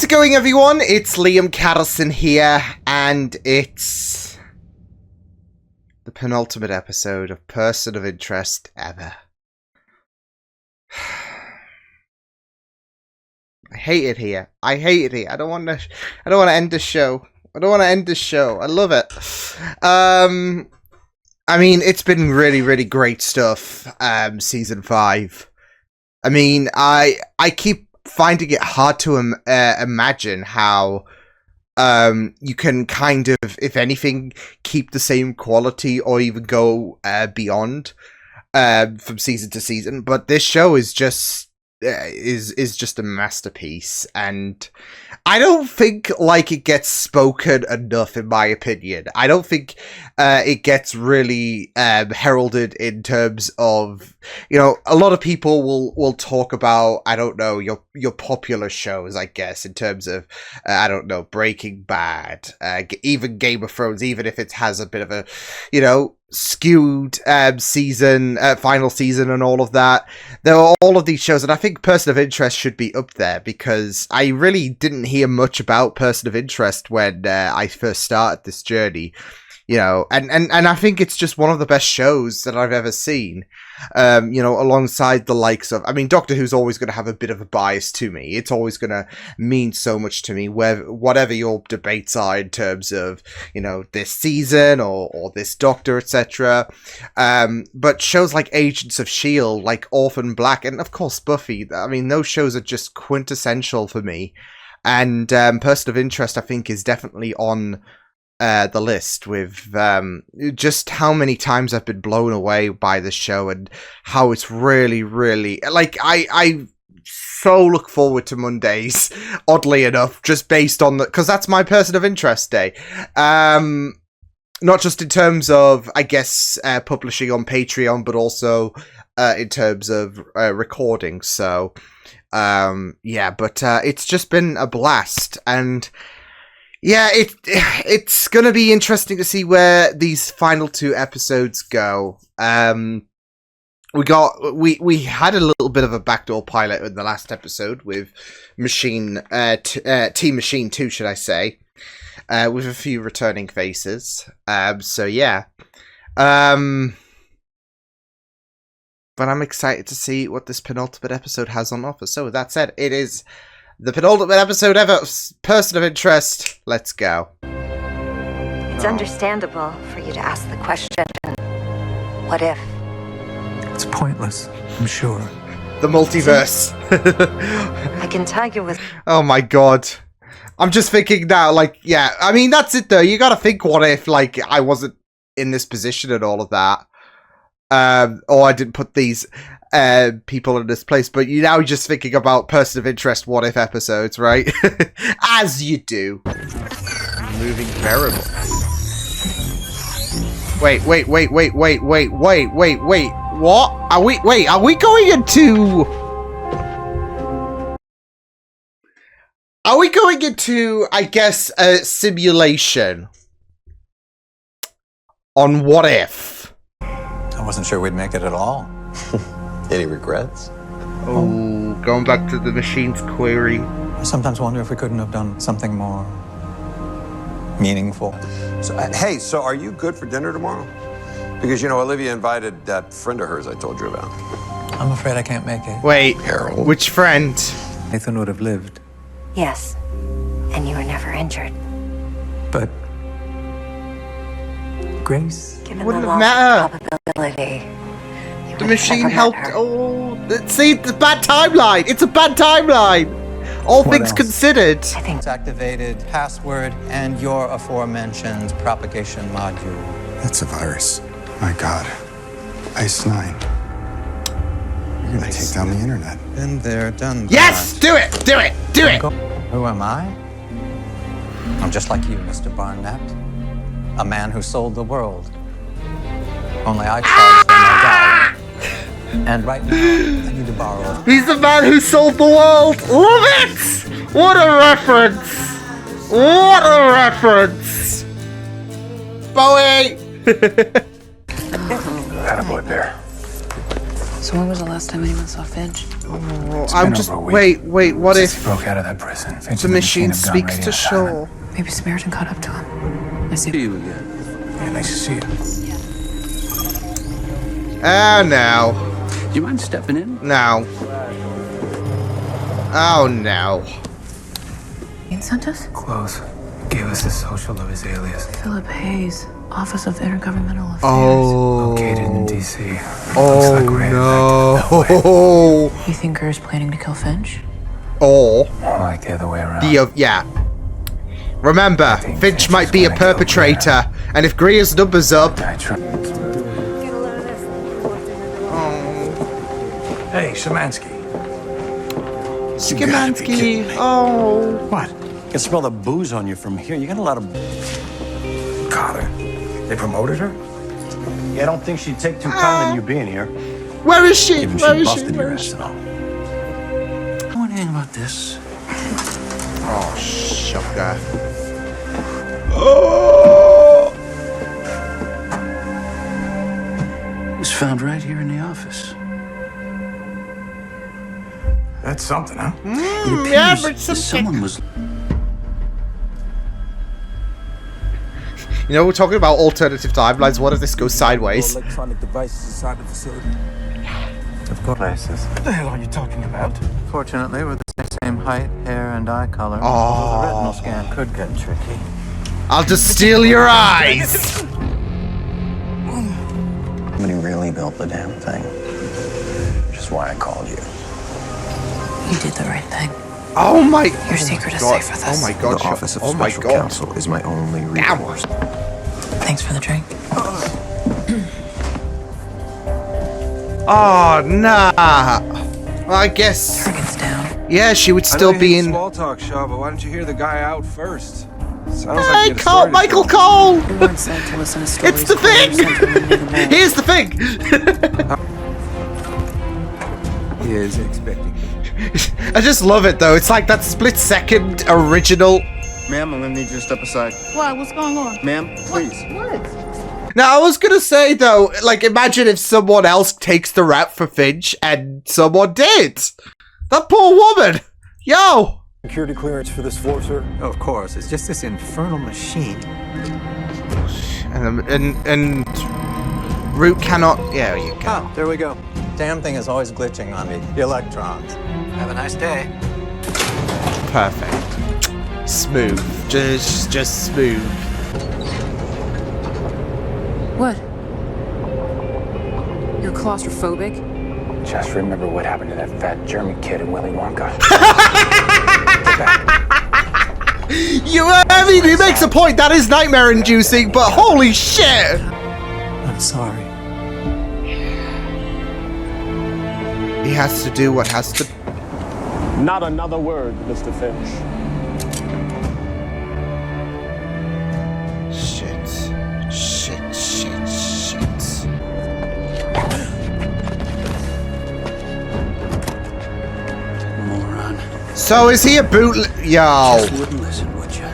it going, everyone? It's Liam Cattleson here, and it's the penultimate episode of Person of Interest ever. I hate it here. I hate it here. I don't want to end the show. I love it. I mean, it's been really, really great stuff. Season 5. I mean, I keep finding it hard to imagine how you can kind of, if anything, keep the same quality or even go beyond from season to season. But this show is just just a masterpiece, and I don't think it gets spoken enough, in my opinion. I don't think it gets really heralded in terms of, a lot of people will talk about, I don't know, your popular shows, I guess, in terms of, I don't know, Breaking Bad, even Game of Thrones, even if it has a bit of a, skewed final season and all of that. There are all of these shows, and I think Person of Interest should be up there, because I really didn't hear much about Person of Interest when I first started this journey, and I think it's just one of the best shows that I've ever seen, alongside the likes of, I mean, Doctor Who's always going to have a bit of a bias to me. It's always going to mean so much to me, whatever your debates are in terms of, this season or this Doctor, etc. But shows like Agents of S.H.I.E.L.D., like Orphan Black, and of course Buffy, I mean, those shows are just quintessential for me. And Person of Interest, I think, is definitely on the list, with just how many times I've been blown away by this show, and how it's really, really, I so look forward to Mondays, oddly enough, just based on because that's my Person of Interest day. Not just in terms of, I guess, publishing on Patreon, but also in terms of recording. So it's just been a blast, and yeah, it's gonna be interesting to see where these final 2 episodes go. We had a little bit of a backdoor pilot in the last episode with Team Machine 2, should I say, with a few returning faces. So yeah, but I'm excited to see what this penultimate episode has on offer. So with that said, it is the penultimate episode ever of Person of Interest. Let's go. It's understandable for you to ask the question, what if? It's pointless, I'm sure. The multiverse. I can tell you with... Oh my god. I'm just thinking now, yeah, I mean, that's it though. You gotta think, what if, I wasn't in this position and all of that. Or I didn't put these people in this place, but you're now just thinking about Person of Interest what if episodes, right? As you do. Moving variable. Wait, what? Are we going into... Are we going into, I guess, a simulation on what if? I wasn't sure we'd make it at all. Any regrets? Oh, going back to the machine's query. I sometimes wonder if we couldn't have done something more meaningful. So are you good for dinner tomorrow? Because, Olivia invited that friend of hers I told you about. I'm afraid I can't make it. Wait, Harold? which friend? Nathan would have lived. Yes, and you were never injured. But Grace? Given Wouldn't the have loss mattered. of probability, you The would have machine never met helped. her. Oh, see, it's a bad timeline. It's a bad timeline. All What things else? considered. I think It's activated password and your aforementioned propagation module. That's a virus. My God. ICE-9. You're gonna take down the internet. Been there, done that. Yes, do it. Who am I? I'm just like you, Mr. Barnett. A man who sold the world. Only I charged them a dollar. And right now, I need to borrow. He's the man who sold the world. Love it. What a reference. Bowie. Attaboy, Bear. So when was the last time anyone saw Finch? I'm just wait. What Since if he broke out of that prison? Finch the and machine have gone speaks radio to silent. Shaw? Maybe Samaritan caught up to him. I see. See you again. Yeah, nice to see you. No. Do you mind stepping in? No. Oh no. Ian sent us? Close. Gave us the social of his alias. Philip Hayes, Office of Intergovernmental Affairs. Oh. Located in D.C. Looks Oh like we're headed no. You think Greer's planning to kill Finch? Or more like the other way around. yeah. Remember, think Finch Finch might is be a gonna kill perpetrator, and if Greer's numbers up, I try. Hey, Szymanski. Skimansky. Oh. What? I can smell the booze on you from here. You got a lot of... Carter. They promoted her? Yeah, I don't think she'd take too kindly to you being here. Where is she? Even Where she is she? busted Where your is ass she? and all. I want to hear about this. Oh, shocker. It was found right here in the office. That's something, huh? Yeah, but That something. someone was... You know, we're talking about alternative timelines. What if this goes sideways? Electronic devices inside the facility. Of course. What the hell are you talking about? Fortunately, we're the same height, hair, and eye color. Oh. The retinal scan could get tricky. I'll just steal your eyes. Somebody really built the damn thing. Which is why I called you. You did the right thing. Oh my. Your secret is God. safe with Oh us. my God. The Office of Oh my Special God. Counsel is my only Damn. recourse. Thanks for the drink. Oh nah. Well, I guess. Target's down. Yeah, she would still be in. Small talk, Shaw, but why don't you hear the guy out first? Sounds like Hey, you had a Cole, story to Michael tell. Cole. We weren't sent to listen to stories. It's the thing. Here's the thing. He is expecting. I just love it though. It's like that split-second original. Ma'am, I'm gonna need you to step aside. What? What's going on? Ma'am, please. Now, I was gonna say though, like, imagine if someone else takes the rap for Finch, and someone did. That poor woman. Yo. Security clearance for this floor, sir? Of course, it's just this infernal machine. And Root cannot. Yeah, you can. Oh, there we go. Damn thing is always glitching on me. The electrons. Have a nice day. Perfect. Smooth. Just smooth. What? You're claustrophobic? Just remember what happened to that fat German kid in Willy Wonka. I mean, he makes a point. That is nightmare-inducing, but holy shit! I'm sorry. He has to do what has to. Not another word, Mr. Finch. Shit. Moron. So is he a bootleg? Yo. Just wouldn't listen, would you?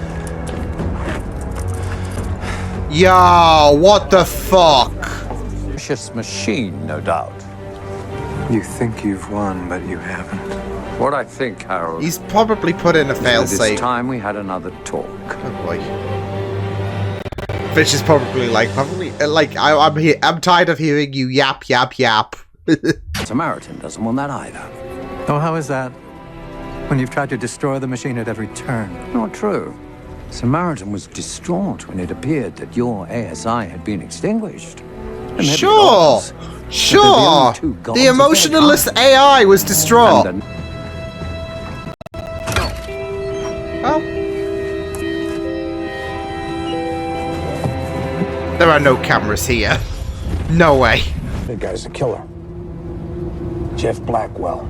Yo, what the fuck? Vicious machine, no doubt. You think you've won, but you haven't. What I think, Harold, He's probably put in a is that it's failsafe. time we had another talk. Oh boy. Finch is probably like, I'm tired of hearing you yap. Samaritan doesn't want that either. Oh, how is that? When you've tried to destroy the machine at every turn. Not true. Samaritan was distraught when it appeared that your ASI had been extinguished. And maybe it Sure. was. Sure. only two gods The of their emotionless kind. AI was distraught. And the Oh. There are no cameras here. No way. That guy's a killer. Jeff Blackwell.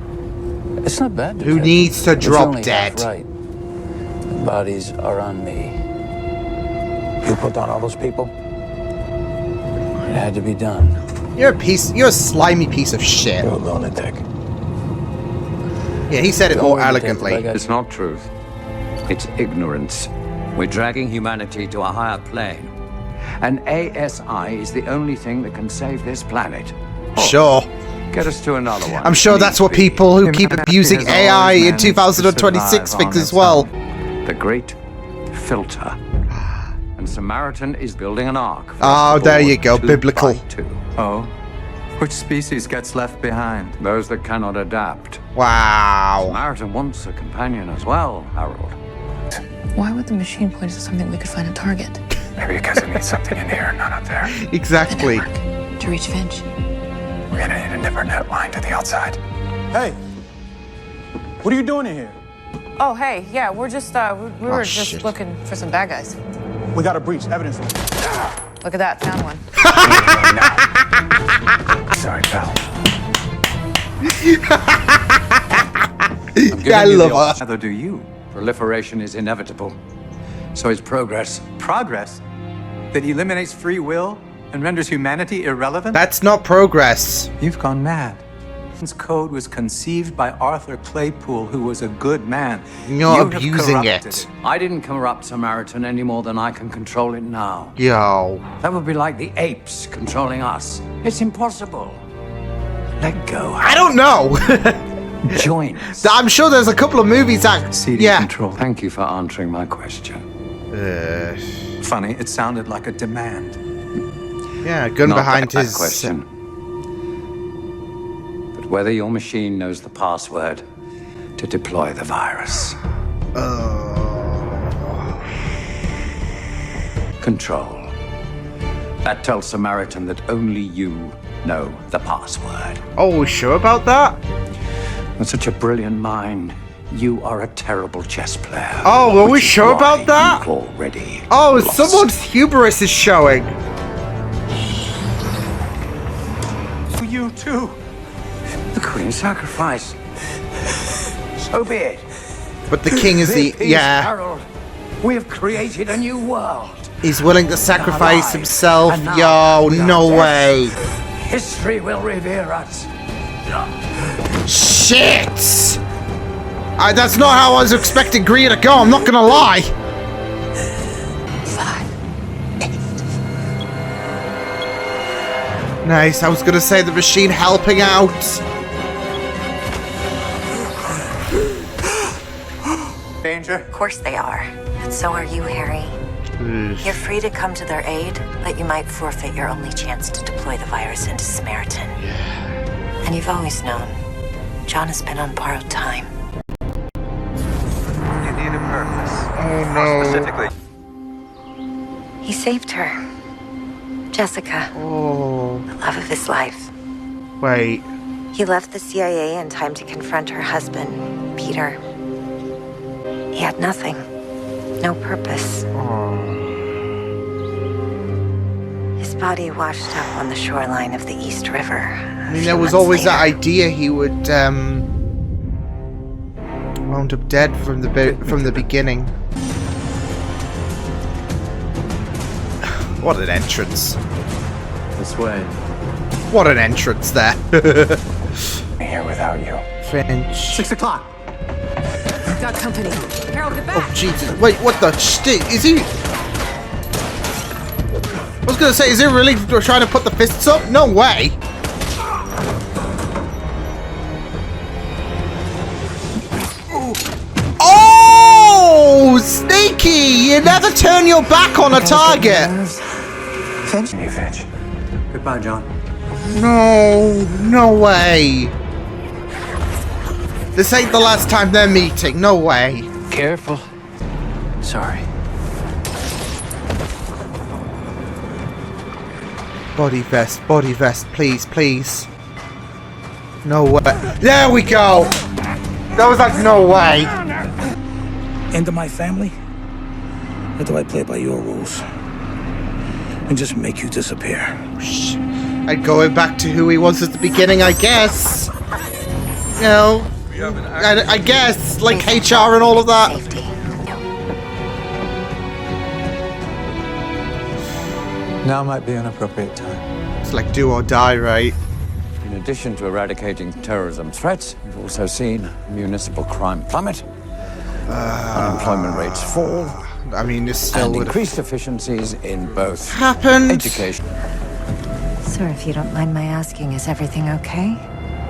It's not bad. Who Detective. needs to It's drop only dead? half right. The bodies are on me. You put down all those people? It had to be done. You're a slimy piece of shit. You're a lunatic. Yeah, he said it Don't more worry, Detective, elegantly. I got It's not truth. It's ignorance. We're dragging humanity to a higher plane. And ASI is the only thing that can save this planet. Sure. Get us to another one. I'm sure that's what people who keep abusing Has AI always in managed to 2026 survive think on as its well. own. The great filter. And Samaritan is building an ark. for us Oh, to there board you go, 2 biblical. by 2. Oh? Which species gets left behind? Those that cannot adapt. Wow. Samaritan wants a companion as well, Harold. Why would the machine point us to something we could find a target? Maybe because it needs something in here, not up there. Exactly. To reach Finch. We're gonna need a nipper net line to the outside. Hey, what are you doing in here? Oh, hey, yeah, we're just, we were just shit. looking for some bad guys. We got a breach. Evidence. Look at that, found one. Sorry, pal. Yeah, I love her. Neither do you. Proliferation is inevitable. So is progress. Progress that eliminates free will and renders humanity irrelevant? That's not progress. You've gone mad. This code was conceived by Arthur Claypool, who was a good man. You're You have abusing corrupted it. I didn't corrupt Samaritan any more than I can control it now. Yo. That would be like the apes controlling us. It's impossible. Let go. I don't know. Join us. I'm sure there's a couple of movies that. CD Yeah. control. Thank you for answering my question. Funny, it sounded like a demand. Yeah, gun Not behind that his. question. But whether your machine knows the password to deploy the virus. Control. That tells Samaritan that only you know the password. Oh, we sure about that? With such a brilliant mind, you are a terrible chess player. Oh, are we which is sure why about that? You've already Oh, lost. someone's hubris is showing. For you too. The Queen's sacrifice. So be it. But the king is the. Peace, Yeah. Harold. We have created a new world. He's willing to sacrifice alive, himself. and now Yo, we are no dead. way. History will revere us. Shit! That's not how I was expecting Greer to go, I'm not gonna lie. 5, 8. Nice, I was gonna say the machine helping out. Danger. Of course they are. And so are you, Harry. You're free to come to their aid, but you might forfeit your only chance to deploy the virus into Samaritan. And you've always known, John has been on borrowed time. You need a purpose. Oh no. Specifically. He saved her. Jessica, Oh. the love of his life. Wait. He left the CIA in time to confront her husband, Peter. He had nothing. No purpose. His body washed up on the shoreline of the East River. I mean, there was always that idea he would, wound up dead from the beginning. What an entrance. This way. What an entrance there. Here without you. Finch. 6 o'clock. Got company. Harold, get back! Oh, Jesus. Wait, what the shit? Is he... I was gonna say, is he really trying to put the fists up? No way. Oh, sneaky! You never turn your back on a target. Finch? Hey, Finch. Goodbye, John. No way. This ain't the last time they're meeting. No way. Careful. Sorry. Body vest, please, please. No way. There we go. That was like, no way. Into my family? Or do I play by your rules? And just make you disappear? I'd go back to who he was at the beginning, I guess. You know, I guess, like HR and all of that. Safety. Now might be an appropriate time. It's like do or die, right? In addition to eradicating terrorism threats, we've also seen municipal crime plummet, unemployment rates fall, I mean, this still and would increased efficiencies in both happened. education. Sir, if you don't mind my asking, is everything okay?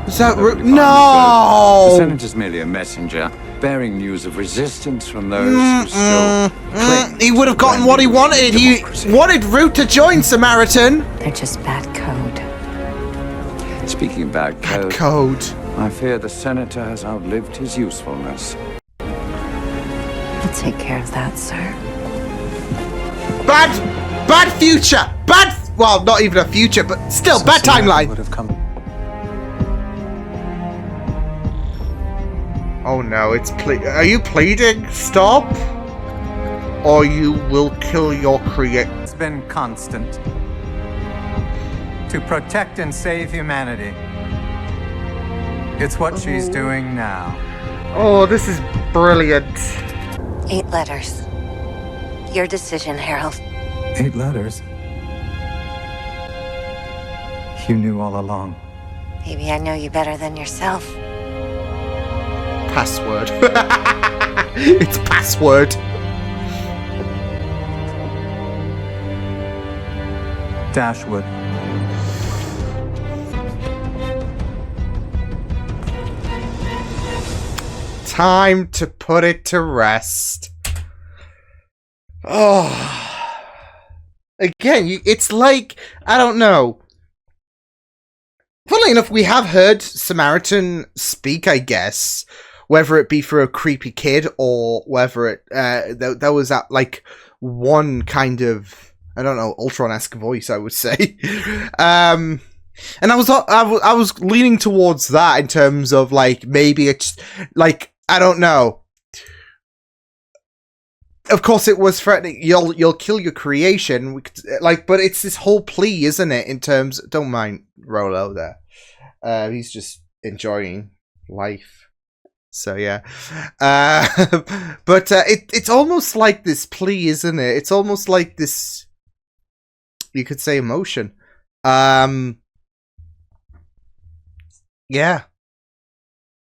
Is that Perfectly fine. The no? Senator's merely a messenger, bearing news of resistance from those who still cling. He would have to gotten what he blended wanted. He democracy. wanted Root to join Samaritan. They're just bad code. Speaking of bad Bad code, code. I fear the Senator has outlived his usefulness. I'll take care of that, sir. Bad future. Well, not even a future, but still bad timeline. Would have come. Oh no, it's are you pleading? Stop, or you will kill your creator. It's been constant. To protect and save humanity. It's what she's doing now. Oh, this is brilliant. 8 letters. Your decision, Harold. 8 letters. You knew all along. Maybe I know you better than yourself. Password. It's password. Dashwood. Time to put it to rest. Oh. Again, it's like, I don't know. Funnily enough, we have heard Samaritan speak, I guess. Whether it be for a creepy kid or whether it that was that like one kind of, I don't know, Ultron-esque voice, I would say. And I was leaning towards that in terms of like maybe it's like, I don't know. Of course, it was threatening. You'll kill your creation, like, but it's this whole plea, isn't it? In terms, don't mind Rolo there. He's just enjoying life. So yeah, but it's almost like this plea, isn't it? It's almost like this, you could say, emotion. Yeah,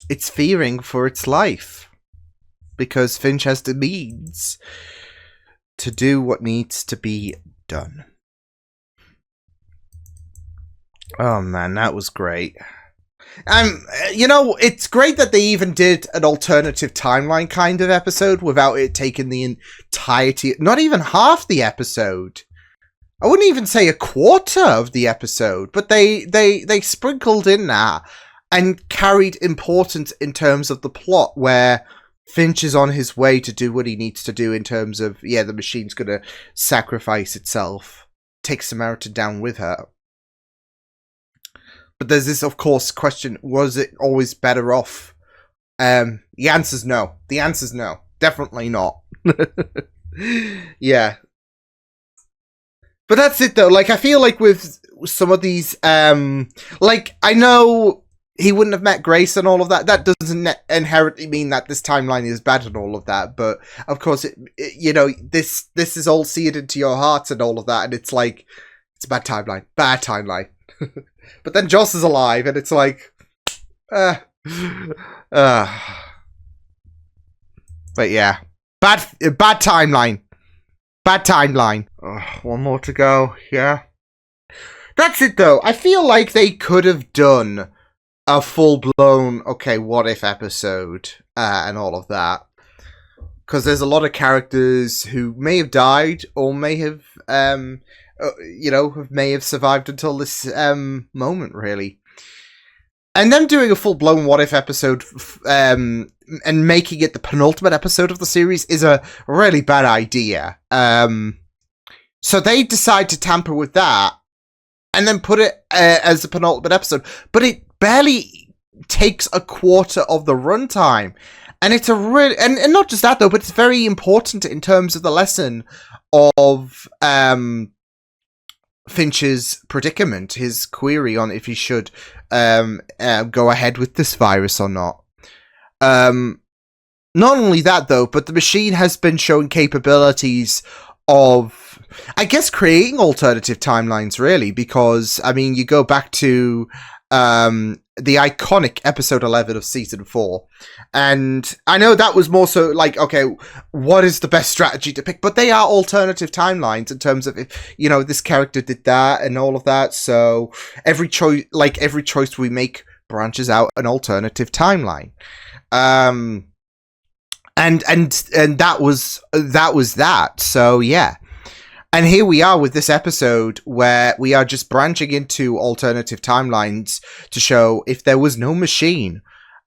it's fearing for its life because Finch has the means to do what needs to be done. Oh man, that was great. You know, it's great that they even did an alternative timeline kind of episode without it taking the entirety, not even half the episode. I wouldn't even say a quarter of the episode, but they sprinkled in that and carried importance in terms of the plot where Finch is on his way to do what he needs to do in terms of, yeah, the machine's gonna sacrifice itself, take Samaritan down with her. But there's this, of course, question, was it always better off? The answer's no. The answer's no. Definitely not. Yeah. But that's it, though. Like, I feel like with some of these, like, I know he wouldn't have met Grace and all of that. That doesn't inherently mean that this timeline is bad and all of that. But, of course, you know, this is all seared into your heart and all of that. And it's like, it's a bad timeline. Bad timeline. But then Joss is alive, and it's like, but yeah, bad timeline, bad timeline. One more to go. Yeah, that's it though. I feel like they could have done a full-blown what if episode and all of that, because there's a lot of characters who may have died or may have you know, may have survived until this moment, really. And them doing a full-blown what-if episode and making it the penultimate episode of the series is a really bad idea. So they decide to tamper with that and then put it as the penultimate episode. But it barely takes a quarter of the runtime. And it's a really... And not just that, though, but it's very important in terms of the lesson of... Finch's predicament, his query on if he should go ahead with this virus or not. Not only that, though, but the machine has been showing capabilities of, I guess, creating alternative timelines, really, because, I mean, you go back to the iconic episode 11 of season 4, and I know that was more so like, okay, what is the best strategy to pick? But they are alternative timelines in terms of, if, you know, this character did that and all of that, so every choice we make branches out an alternative timeline. And that was that. So yeah. And here we are with this episode where we are just branching into alternative timelines to show if there was no machine.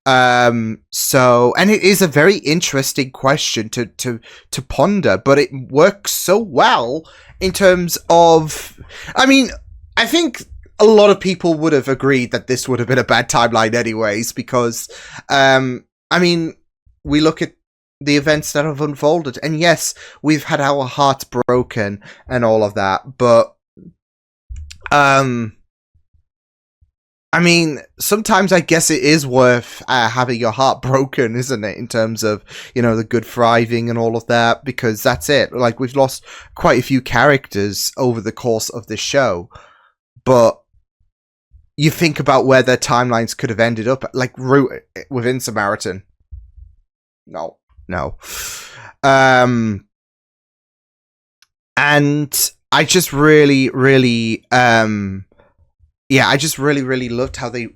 So, and it is a very interesting question to ponder, but it works so well in terms of, I mean, I think a lot of people would have agreed that this would have been a bad timeline anyways, because, I mean, we look at the events that have unfolded, and yes, we've had our hearts broken and all of that, but I mean, sometimes I guess it is worth having your heart broken, isn't it, in terms of, you know, the good thriving and all of that, because that's it. Like, we've lost quite a few characters over the course of this show, but you think about where their timelines could have ended up, like Root within Samaritan. No. And I just really loved how they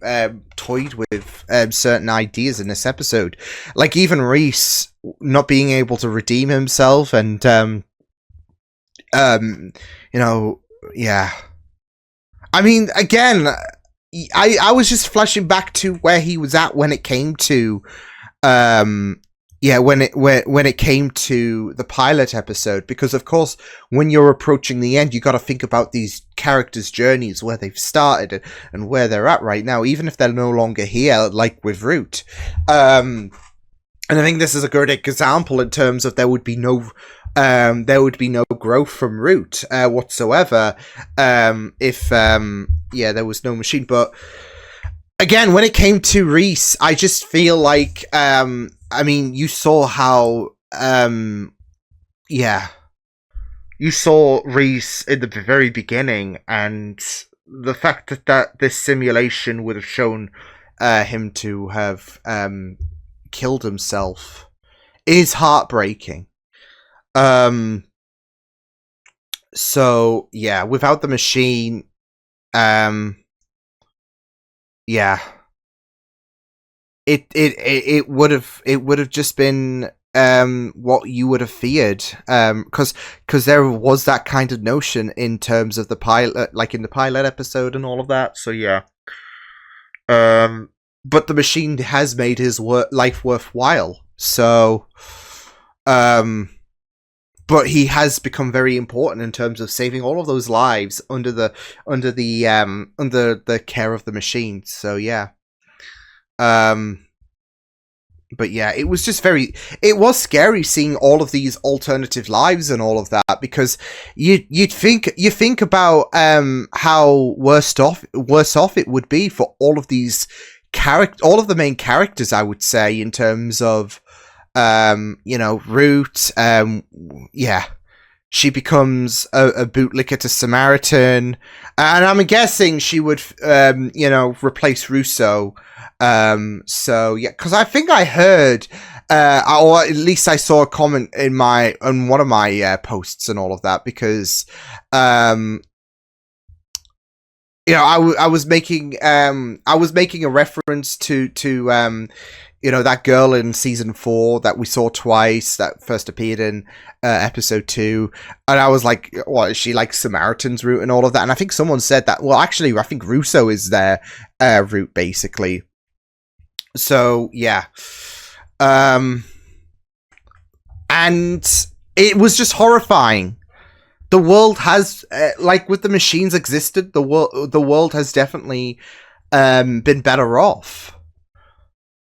toyed with certain ideas in this episode. Like, even Reese not being able to redeem himself, and you know, yeah. I mean, again, I was just flashing back to where he was at when it came to when it came to the pilot episode, because of course when you're approaching the end, you got to think about these characters' journeys, where they've started and where they're at right now, even if they're no longer here, like with Root. And I think this is a good example in terms of there would be no growth from Root whatsoever if there was no machine. But again, when it came to Reese, I just feel like I mean, you saw how you saw Reese in the very beginning, and the fact that this simulation would have shown him to have killed himself is heartbreaking. So yeah, without the machine, it would have just been what you would have feared, because there was that kind of notion in terms of the pilot, like in the pilot episode and all of that. So yeah, but the machine has made his life worthwhile. So but he has become very important in terms of saving all of those lives under the care of the machine. So yeah. But yeah, it was just it was scary seeing all of these alternative lives and all of that, because you think about how worse off it would be for all of these all of the main characters, I would say, in terms of you know, Root, she becomes a bootlicker to Samaritan, and I'm guessing she would you know, replace Russo. So yeah, because I think I heard or at least I saw a comment on one of my posts and all of that, because you know, I was making a reference to you know, that girl in season 4 that we saw twice, that first appeared in episode 2, and I was like, what, is she like Samaritan's Root and all of that? And I think someone said that, well, actually, I think Russo is their Root, basically. So yeah, and it was just horrifying. The world has, like, with the machines existed, the world has definitely been better off.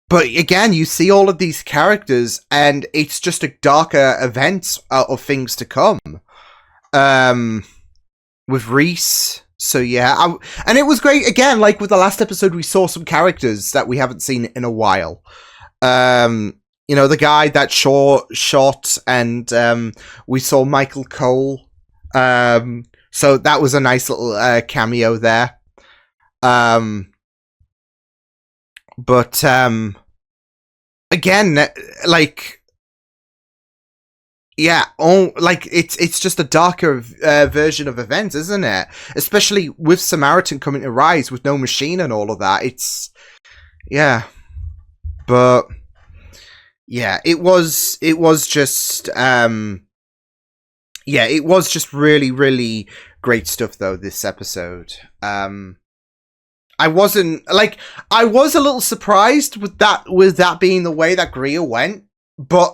But again, you see all of these characters, and it's just a darker event of things to come. With Reese. So yeah, and it was great. Again, like with the last episode, we saw some characters that we haven't seen in a while. You know, the guy that shot, and we saw Michael Cole. So that was a nice little cameo there. But again, like, yeah, like it's just a darker version of events, isn't it? Especially with Samaritan coming to Rise with no machine and all of that. It's Yeah. But yeah, it was just yeah, it was just really, really great stuff though, this episode. I was a little surprised with that being the way that Greer went, but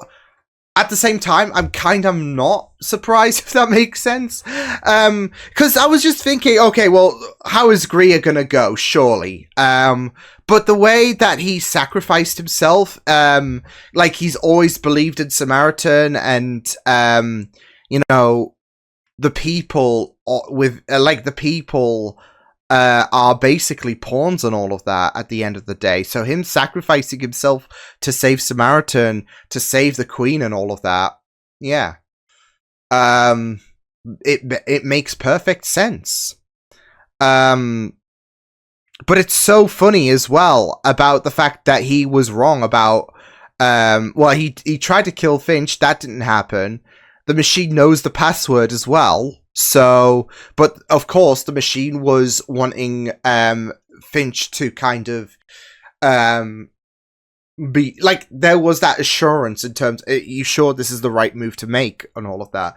at the same time, I'm kind of not surprised, if that makes sense. Because I was just thinking, okay, well, how is Greer gonna go? Surely. But the way that he sacrificed himself, like he's always believed in Samaritan, and you know, the people are basically pawns and all of that at the end of the day. So him sacrificing himself to save Samaritan, to save the Queen and all of that, yeah. It makes perfect sense. But it's so funny as well about the fact that he was wrong about well, he tried to kill Finch, that didn't happen. The machine knows the password as well. So, but of course, the machine was wanting Finch to kind of be like, there was that assurance in terms, are you sure this is the right move to make and all of that.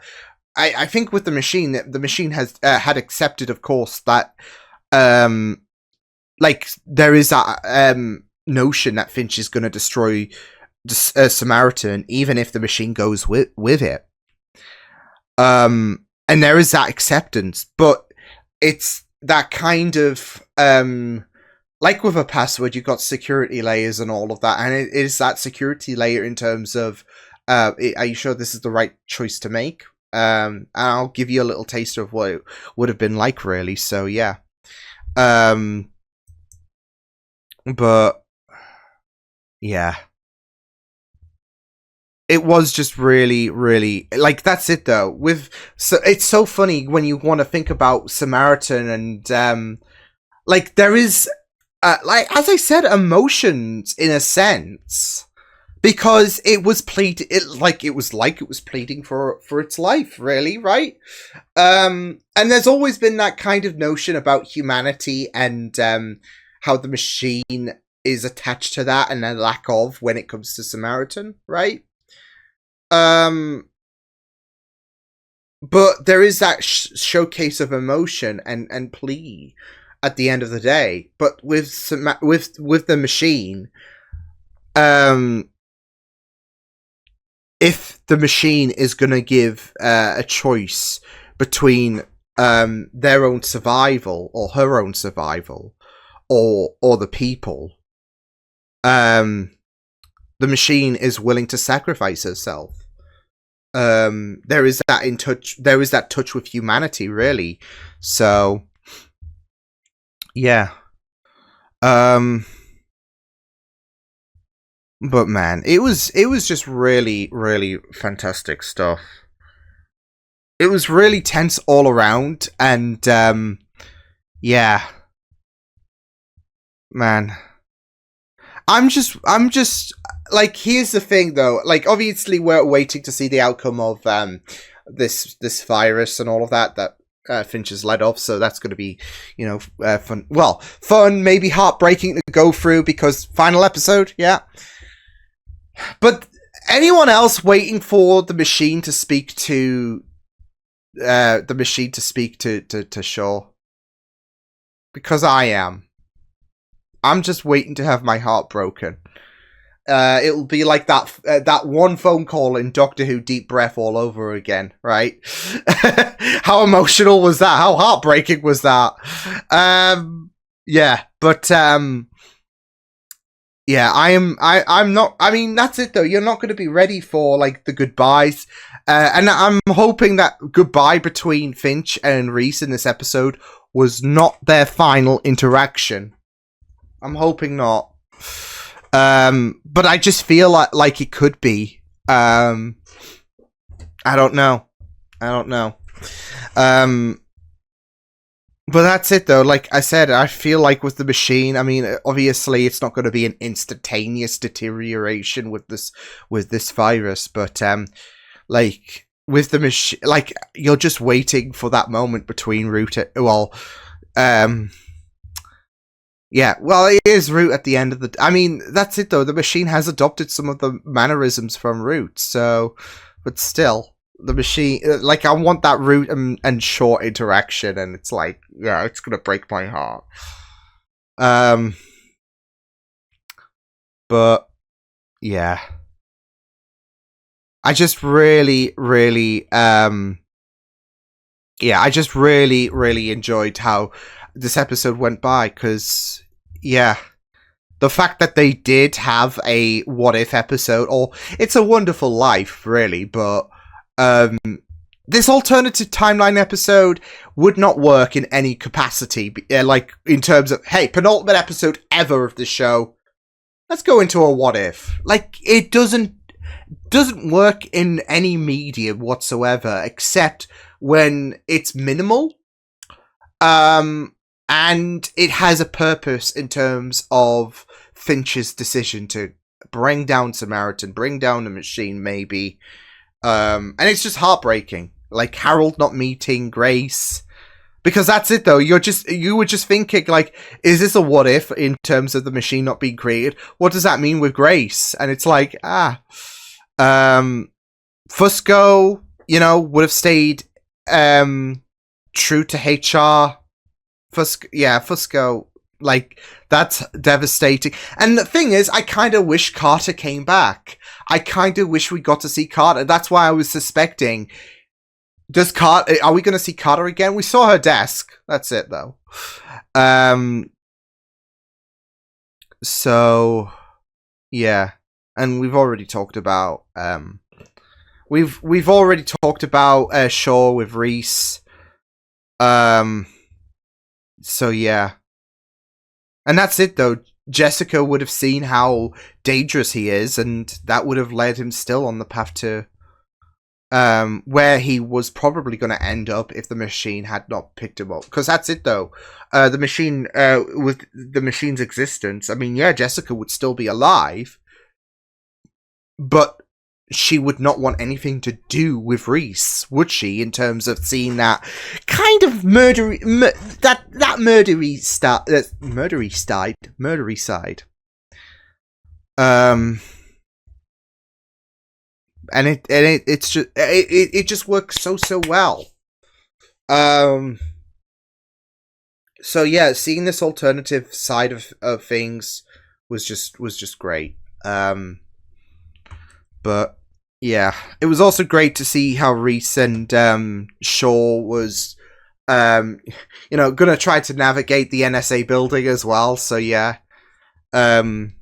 I think with the machine has had accepted, of course, that like there is that notion that Finch is going to destroy Samaritan, even if the machine goes with it. And there is that acceptance, but it's that kind of, like with a password, you've got security layers and all of that, and it is that security layer in terms of, are you sure this is the right choice to make? And I'll give you a little taster of what it would have been like, really, so yeah. But, yeah. It was just really, really, like, that's it though. So it's so funny when you want to think about Samaritan, and like there is, like as I said, emotions in a sense, because it was pleading, it was pleading for its life, really, right? And there's always been that kind of notion about humanity and how the machine is attached to that, and a lack of when it comes to Samaritan, right? But there is that showcase of emotion and plea at the end of the day. But with the machine, if the machine is going to give a choice between their own survival or her own survival, or the people, the machine is willing to sacrifice herself. There is that touch with humanity, really. So, yeah. But man, it was just really, really fantastic stuff. It was really tense all around, and yeah, man. I'm just like, here's the thing though, like obviously we're waiting to see the outcome of this virus and all of that Finch has led off, so that's going to be, you know, fun, maybe heartbreaking to go through, because final episode, yeah. But anyone else waiting for the machine to speak to to Shaw? Because I am. I'm just waiting to have my heart broken. It'll be like that one phone call in Doctor Who Deep Breath all over again, right? How emotional was that? How heartbreaking was that? Yeah, but yeah, I'm not. I mean, that's it though. You're not going to be ready for like the goodbyes, and I'm hoping that goodbye between Finch and Reese in this episode was not their final interaction. I'm hoping not. But I just feel like it could be. I don't know. But that's it though. Like I said, I feel like with the machine, I mean, obviously it's not going to be an instantaneous deterioration with this virus, but like with the machine, like you're just waiting for that moment between Yeah, well, it is Root at the end of the... I mean, that's it, though. The machine has adopted some of the mannerisms from Root, so... But still, the machine... Like, I want that Root and Shaw interaction, and it's like, yeah, it's gonna break my heart. But, yeah. I just really, really... I just really, really enjoyed how this episode went by, because... Yeah, the fact that they did have a What If episode, or It's a Wonderful Life, really, but this alternative timeline episode would not work in any capacity, like in terms of, hey, penultimate episode ever of the show, let's go into a What If. Like, it doesn't work in any medium whatsoever, except when it's minimal. And it has a purpose in terms of Finch's decision to bring down Samaritan, bring down the machine, maybe. And it's just heartbreaking. Like, Harold not meeting Grace. Because that's it, though. You were just thinking, like, is this a what if in terms of the machine not being created? What does that mean with Grace? And it's like, Fusco, would have stayed true to HR. Fusco, like, that's devastating. And the thing is, I kind of wish Carter came back. I kind of wish we got to see Carter. That's why I was suspecting, are we going to see Carter again? We saw her desk. That's it, though. So, yeah. And we've already talked about, we've already talked about Shaw with Reese. So, yeah. And that's it, though. Jessica would have seen how dangerous he is, and that would have led him still on the path to where he was probably going to end up if the machine had not picked him up. Because that's it, though. The machine, with the machine's existence, I mean, yeah, Jessica would still be alive, but she would not want anything to do with Reese, would she? In terms of seeing that kind of murdery side. And it just works so well. So yeah, seeing this alternative side of things was just great. But yeah, it was also great to see how Reese and Shaw was, gonna try to navigate the NSA building as well. So yeah, I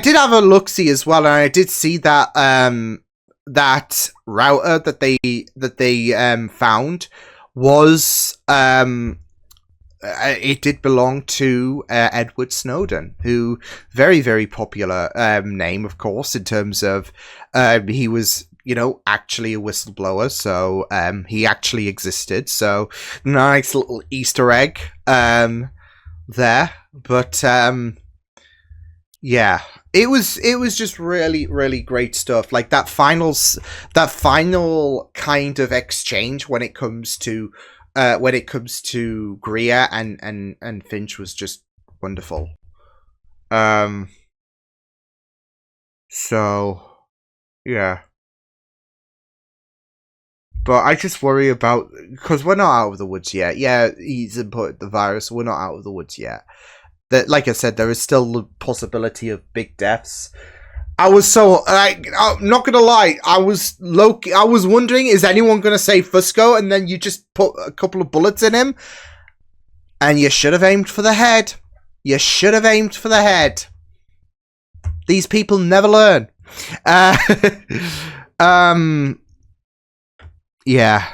did have a look-see as well, and I did see that that router that they found was it did belong to Edward Snowden, who very, very popular name, of course, in terms of he was, actually a whistleblower, so he actually existed. So nice little Easter egg there. But yeah, it was just really, really great stuff. Like that final kind of exchange when it comes to Greer and Finch was just wonderful. So yeah. But I just worry about, because we're not out of the woods yet. Yeah, he's input the virus. We're not out of the woods yet. That, like I said, there is still the possibility of big deaths. I was so, I'm not gonna lie, I was wondering, is anyone gonna say Fusco? And then you just put a couple of bullets in him, and you should have aimed for the head. You should have aimed for the head. These people never learn. Yeah.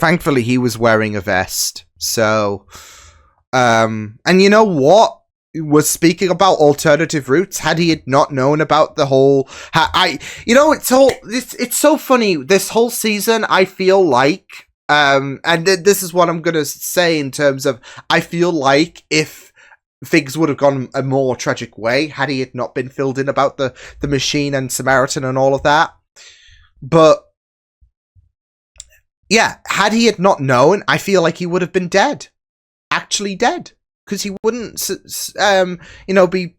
Thankfully, he was wearing a vest. So, and you know what? Was speaking about alternative routes. Had he had not known about the whole, it's so funny. This whole season, I feel like, and this is what I'm gonna say in terms of, I feel like if things would have gone a more tragic way, had he had not been filled in about the machine and Samaritan and all of that. But yeah, had he had not known, I feel like he would have been dead. Actually dead. because he wouldn't, be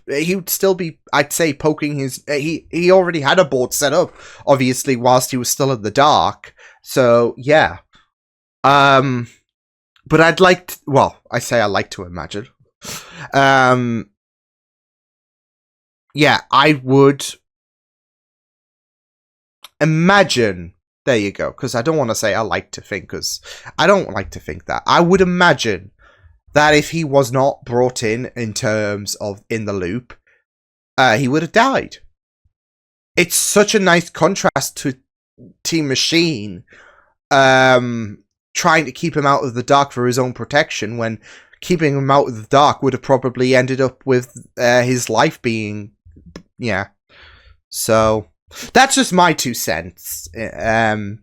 he would still be, I'd say, poking his. He already had a board set up, obviously, whilst he was still in the dark. So yeah, but I'd like. I like to imagine. Yeah, I would imagine. There you go. Because I don't want to say I like to think, because I don't like to think that. I would imagine that if he was not brought in terms of in the loop, he would have died. It's such a nice contrast to Team Machine trying to keep him out of the dark for his own protection, when keeping him out of the dark would have probably ended up with his life being... Yeah. So... That's just my 2 cents. And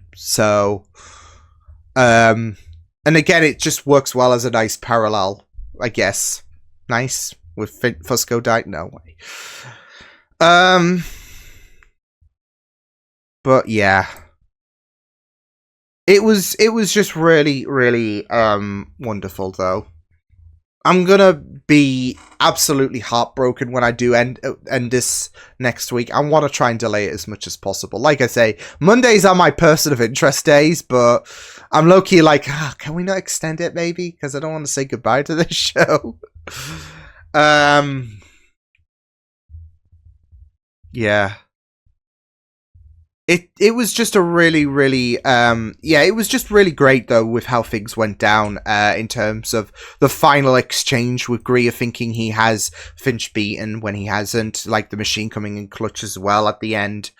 again, it just works well as a nice parallel, I guess. Nice with Fusco died. No way. But yeah, it was just really, really wonderful though. I'm gonna be absolutely heartbroken when I do end this next week. I want to try and delay it as much as possible. Like I say, Mondays are my person of interest days, but I'm low-key like, can we not extend it maybe? Because I don't want to say goodbye to this show. Yeah. It was just a really, really, it was just really great, though, with how things went down in terms of the final exchange with Greer thinking he has Finch beaten when he hasn't, like the machine coming in clutch as well at the end.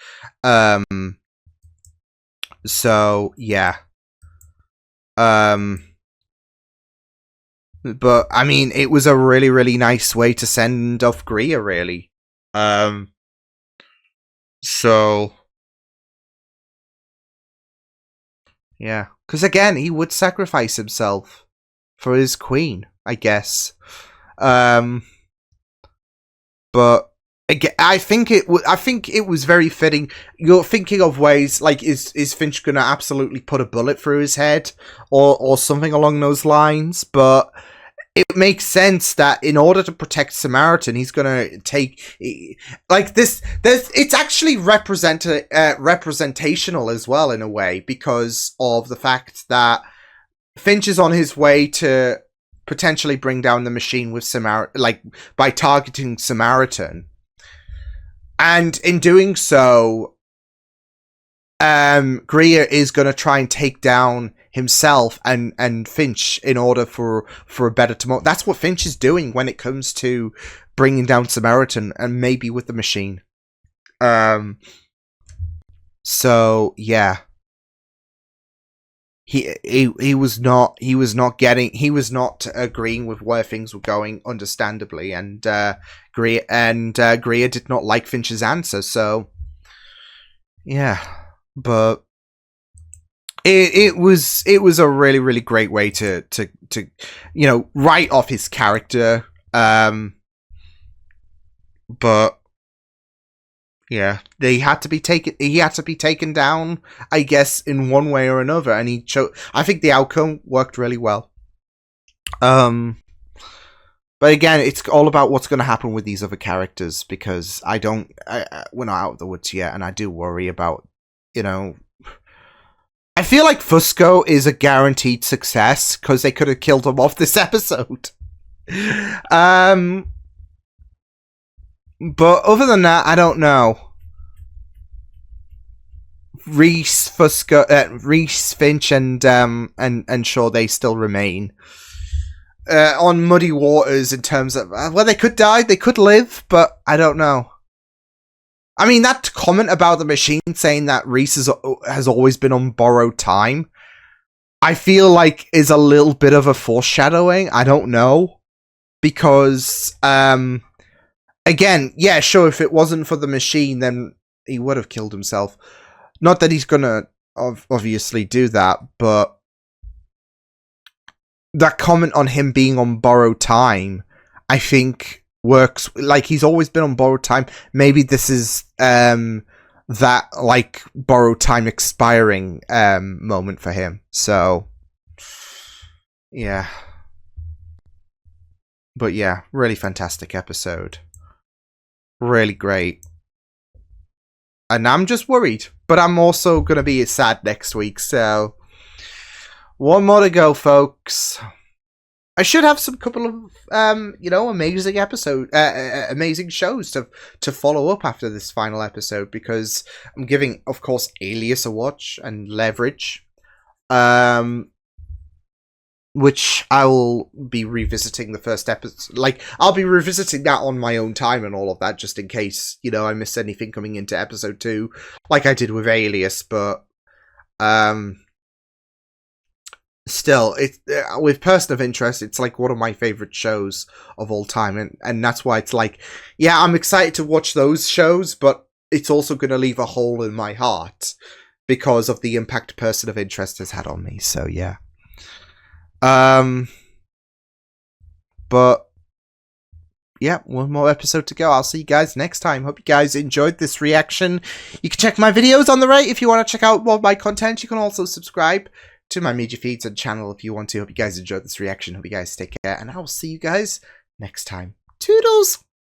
So, yeah. But, I mean, it was a really, really nice way to send off Greer, really. So... Yeah, because again, he would sacrifice himself for his queen, I guess. But again, I think it was very fitting. You're thinking of ways like, is Finch gonna absolutely put a bullet through his head or something along those lines? But it makes sense that in order to protect Samaritan, he's gonna take like this. It's actually representational as well in a way, because of the fact that Finch is on his way to potentially bring down the machine with Samaritan, like by targeting Samaritan, and in doing so, Greer is gonna try and take down himself and Finch in order for a better tomorrow. That's what Finch is doing when it comes to bringing down Samaritan, and maybe with the machine. So yeah, he was not agreeing with where things were going, understandably, and Greer did not like Finch's answer. So yeah, but it was a really, really great way to write off his character. But yeah, he had to be taken down, I guess, in one way or another, and I think the outcome worked really well. But again, it's all about what's going to happen with these other characters, because we're not out of the woods yet, and I do worry about, I feel like Fusco is a guaranteed success, because they could have killed him off this episode. But other than that, I don't know. Reese, Finch, and Shaw, they still remain on muddy waters in terms of they could die, they could live, but I don't know. I mean, that comment about the machine saying that Reese has always been on borrowed time, I feel like is a little bit of a foreshadowing. I don't know, because again, yeah, sure, if it wasn't for the machine, then he would have killed himself. Not that he's gonna obviously do that, but that comment on him being on borrowed time, I think works. Like, he's always been on borrowed time. Maybe this is that, like, borrowed time expiring moment for him. So, yeah. But yeah, really fantastic episode. Really great. And I'm just worried. But I'm also going to be sad next week. So, one more to go, folks. I should have some couple of, amazing amazing shows to follow up after this final episode. Because I'm giving, of course, Alias a watch and Leverage. Which I will be revisiting the first episode. Like, I'll be revisiting that on my own time and all of that, just in case, I miss anything coming into episode 2, like I did with Alias. But still, with Person of Interest, it's like one of my favorite shows of all time, and that's why it's like, yeah, I'm excited to watch those shows, but it's also going to leave a hole in my heart because of the impact Person of Interest has had on me. So yeah. But yeah, one more episode to go. I'll see you guys next time. Hope you guys enjoyed this reaction. You can check my videos on the right if you want to check out more of my content. You can also subscribe to my media feeds and channel if you want to. Hope you guys enjoyed this reaction. Hope you guys take care, and I will see you guys next time. Toodles!